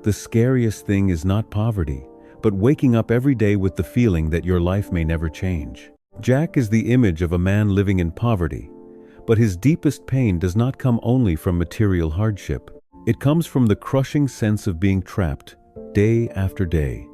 The scariest thing is not poverty, but waking up every day with the feeling that your life may never change. Jack is the image of a man living in poverty, but his deepest pain does not come only from material hardship. It comes from the crushing sense of being trapped, day after day.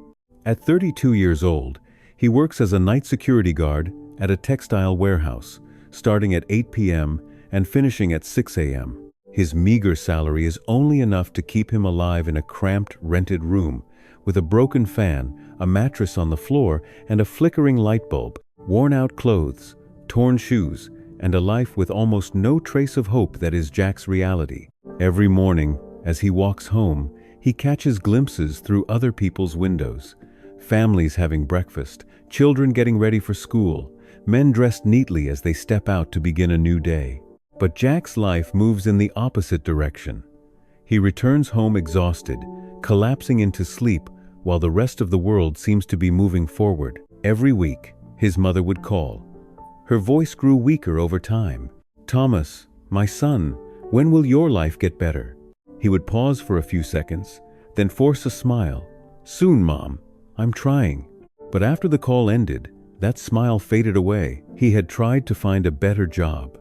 At 32 years old, he works as a night security guard at a textile warehouse, starting at 8 p.m. and finishing at 6 a.m. His meager salary is only enough to keep him alive in a cramped, rented room, with a broken fan, a mattress on the floor, and a flickering light bulb, worn-out clothes, torn shoes, and a life with almost no trace of hope that is Jack's reality. Every morning, as he walks home, he catches glimpses through other people's windows. Families having breakfast, children getting ready for school, men dressed neatly as they step out to begin a new day. But Jack's life moves in the opposite direction. He returns home exhausted, collapsing into sleep while the rest of the world seems to be moving forward. Every week, his mother would call. Her voice grew weaker over time. "Thomas, my son, when will your life get better?" He would pause for a few seconds, then force a smile. "Soon, Mom. I'm trying." But after the call ended, that smile faded away. He had tried to find a better job.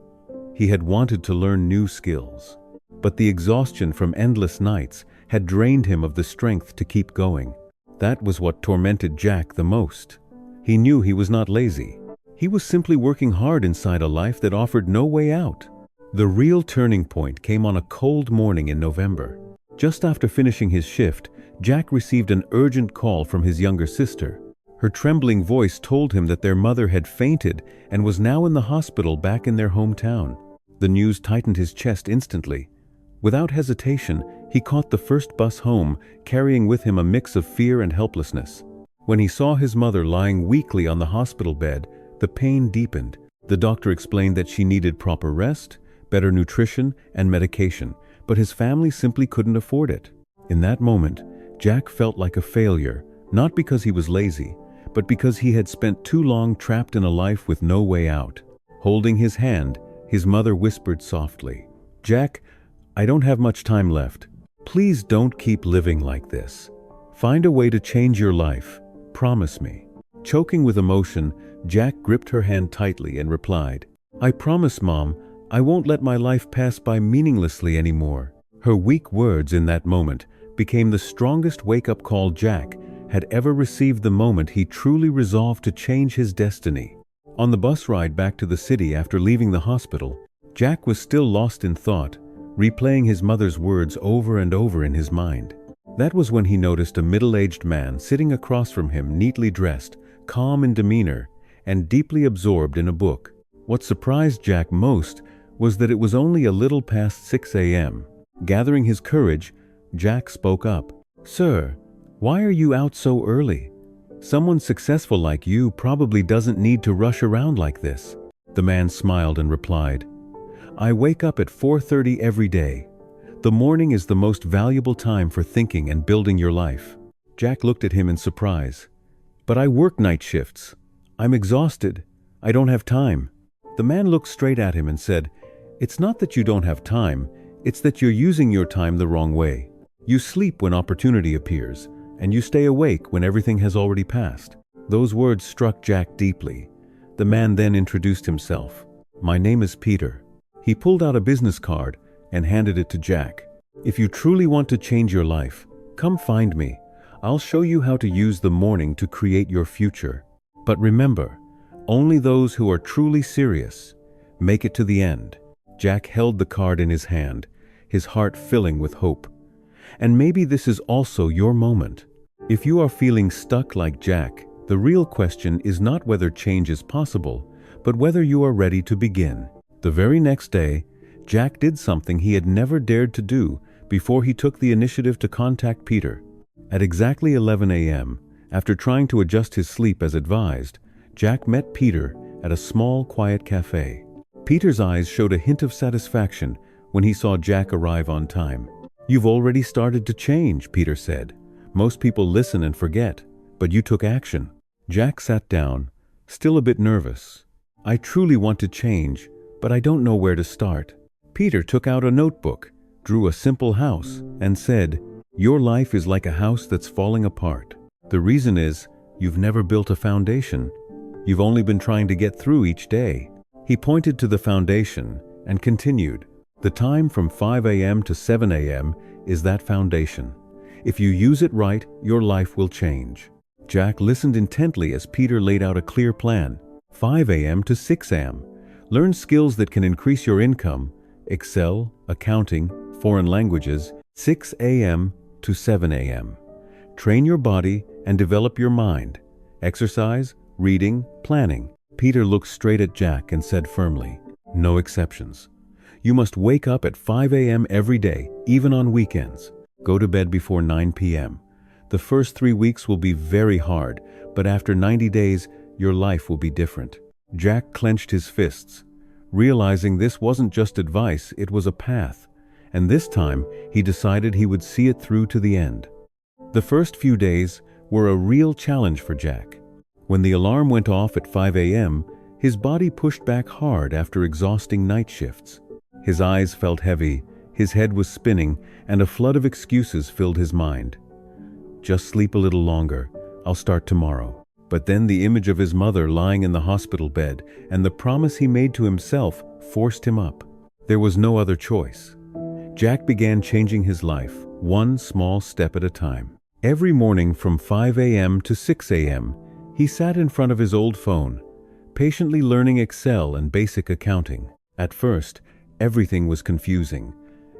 He had wanted to learn new skills. But the exhaustion from endless nights had drained him of the strength to keep going. That was what tormented Jack the most. He knew he was not lazy. He was simply working hard inside a life that offered no way out. The real turning point came on a cold morning in November. Just after finishing his shift, Jack received an urgent call from his younger sister. Her trembling voice told him that their mother had fainted and was now in the hospital back in their hometown. The news tightened his chest instantly. Without hesitation, he caught the first bus home, carrying with him a mix of fear and helplessness. When he saw his mother lying weakly on the hospital bed, the pain deepened. The doctor explained that she needed proper rest, better nutrition, and medication, but his family simply couldn't afford it. In that moment, Jack felt like a failure, not because he was lazy, but because he had spent too long trapped in a life with no way out. Holding his hand, his mother whispered softly, "Jack, I don't have much time left. Please don't keep living like this. Find a way to change your life. Promise me." Choking with emotion, Jack gripped her hand tightly and replied, "I promise, Mom, I won't let my life pass by meaninglessly anymore." Her weak words in that moment became the strongest wake-up call Jack had ever received the moment he truly resolved to change his destiny. On the bus ride back to the city after leaving the hospital, Jack was still lost in thought, replaying his mother's words over and over in his mind. That was when he noticed a middle-aged man sitting across from him, neatly dressed, calm in demeanor, and deeply absorbed in a book. What surprised Jack most was that it was only a little past 6 a.m. Gathering his courage, Jack spoke up. "Sir, why are you out so early? Someone successful like you probably doesn't need to rush around like this." The man smiled and replied, "I wake up at 4:30 every day. The morning is the most valuable time for thinking and building your life." Jack looked at him in surprise. "But I work night shifts. I'm exhausted. I don't have time." The man looked straight at him and said, "It's not that you don't have time, it's that you're using your time the wrong way. You sleep when opportunity appears, and you stay awake when everything has already passed." Those words struck Jack deeply. The man then introduced himself. "My name is Peter." He pulled out a business card and handed it to Jack. "If you truly want to change your life, come find me. I'll show you how to use the morning to create your future. But remember, only those who are truly serious make it to the end." Jack held the card in his hand, his heart filling with hope. And maybe this is also your moment. If you are feeling stuck like Jack, the real question is not whether change is possible, but whether you are ready to begin. The very next day, Jack did something he had never dared to do before he took the initiative to contact Peter. At exactly 11 a.m., after trying to adjust his sleep as advised, Jack met Peter at a small, quiet cafe. Peter's eyes showed a hint of satisfaction when he saw Jack arrive on time. "You've already started to change," Peter said. "Most people listen and forget, but you took action." Jack sat down, still a bit nervous. "I truly want to change, but I don't know where to start." Peter took out a notebook, drew a simple house, and said, Your life is like a house that's falling apart. The reason is, you've never built a foundation. You've only been trying to get through each day. He pointed to the foundation and continued, the time from 5 a.m. to 7 a.m. is that foundation. If you use it right, your life will change. Jack listened intently as Peter laid out a clear plan. 5 a.m. to 6 a.m. Learn skills that can increase your income. Excel, accounting, foreign languages. 6 a.m. to 7 a.m. Train your body and develop your mind. Exercise, reading, planning. Peter looked straight at Jack and said firmly, no exceptions. You must wake up at 5 a.m. every day, even on weekends. Go to bed before 9 p.m. The first 3 weeks will be very hard, but after 90 days, your life will be different. Jack clenched his fists, realizing this wasn't just advice, it was a path. And this time, he decided he would see it through to the end. The first few days were a real challenge for Jack. When the alarm went off at 5 a.m., his body pushed back hard after exhausting night shifts. His eyes felt heavy, his head was spinning, and a flood of excuses filled his mind. Just sleep a little longer, I'll start tomorrow. But then the image of his mother lying in the hospital bed and the promise he made to himself forced him up. There was no other choice. Jack began changing his life, one small step at a time. Every morning from 5 a.m. to 6 a.m., he sat in front of his old phone, patiently learning Excel and basic accounting. At first, everything was confusing.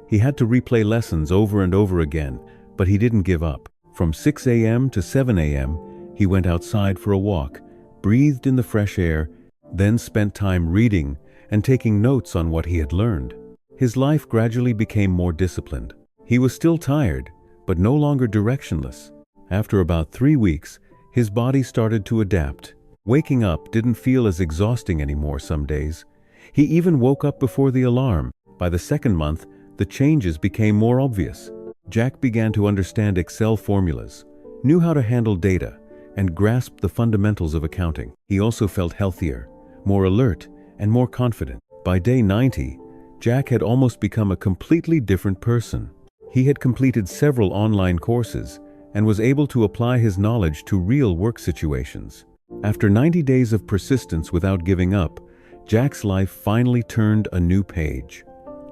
He had to replay lessons over and over again, but he didn't give up. From 6 a.m. to 7 a.m., he went outside for a walk, breathed in the fresh air, then spent time reading and taking notes on what he had learned. His life gradually became more disciplined. He was still tired, but no longer directionless. After about 3 weeks, his body started to adapt. Waking up didn't feel as exhausting anymore some days. He even woke up before the alarm. By the second month, the changes became more obvious. Jack began to understand Excel formulas, knew how to handle data, and grasped the fundamentals of accounting. He also felt healthier, more alert, and more confident. By day 90, Jack had almost become a completely different person. He had completed several online courses and was able to apply his knowledge to real work situations. After 90 days of persistence without giving up, Jack's life finally turned a new page.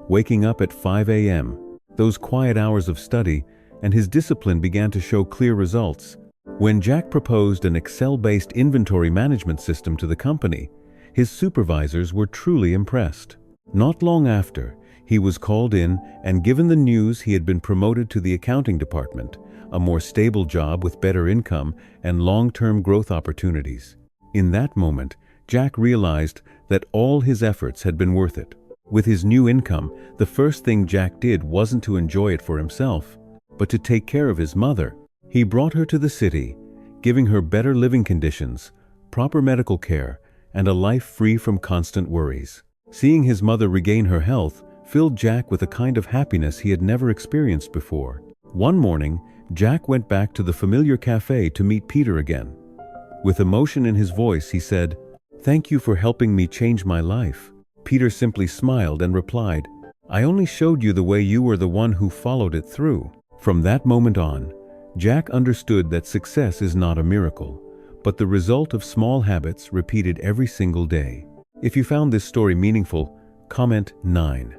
Waking up at 5 a.m., those quiet hours of study, and his discipline began to show clear results. When Jack proposed an Excel-based inventory management system to the company, his supervisors were truly impressed. Not long after, he was called in and given the news he had been promoted to the accounting department, a more stable job with better income and long-term growth opportunities. In that moment, Jack realized that all his efforts had been worth it. With his new income, the first thing Jack did wasn't to enjoy it for himself, but to take care of his mother. He brought her to the city, giving her better living conditions, proper medical care, and a life free from constant worries. Seeing his mother regain her health filled Jack with a kind of happiness he had never experienced before. One morning, Jack went back to the familiar cafe to meet Peter again. With emotion in his voice, he said, "Thank you for helping me change my life." Peter simply smiled and replied, "I only showed you the way, you were the one who followed it through." From that moment on, Jack understood that success is not a miracle, but the result of small habits repeated every single day. If you found this story meaningful, comment 9.